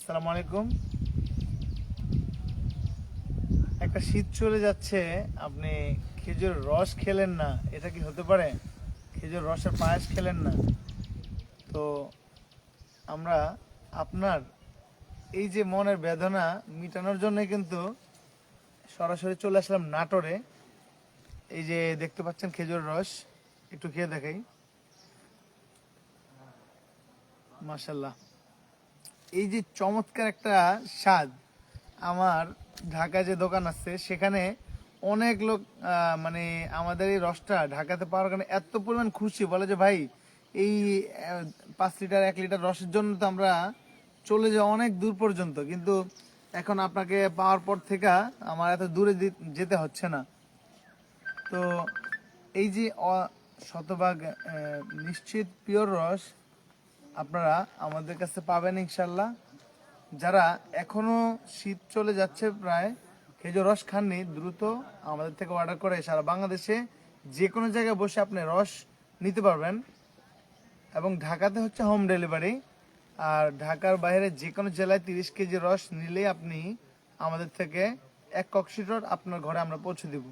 আসসালামু আলাইকুম। একটা শীত চলে যাচ্ছে, আপনি খেজুর রস খেলেন না, এটা কি হতে পারে? খেজুর রসের পায়েস খেলেন না? তো আমরা আপনার এই যে মনের বেদনা মিটানোর জন্য কিন্তু সরাসরি চলে আসলাম নাটোরে। এই যে দেখতে পাচ্ছেন খেজুর রস, একটু খেয়ে দেখাই। মাশাল্লাহ, এই যে চমৎকার একটা স্বাদ। আমার ঢাকায় যে দোকান আছে সেখানে অনেক লোক মানে আমাদের এই রসটা ঢাকাতে পাওয়ার কারণে এত পরিমাণ খুশি, বলে যে ভাই এই 5 লিটার 1 লিটার রসের জন্য তো আমরা চলে যাই অনেক দূর পর্যন্ত, কিন্তু এখন আপনাকে পাওয়ার পর থেকে আমার এত দূরে যেতে হচ্ছে না। তো এই যে শতভাগ নিশ্চিত পিওর রস আপনারা আমাদের কাছে পাবেন ইনশাল্লাহ। যারা এখনো শীত চলে যাচ্ছে প্রায়, খেজুর রস খাননি, দ্রুত আমাদের থেকে অর্ডার করে সারা বাংলাদেশে যে কোনো জায়গায় বসে আপনি রস নিতে পারবেন। এবং ঢাকাতে হচ্ছে হোম ডেলিভারি, আর ঢাকার বাইরে যে কোনো জেলায় 30 কেজি রস নিলেই আপনি আমাদের থেকে 1 কক্সিটর আপনার ঘরে আমরা পৌঁছে দিব।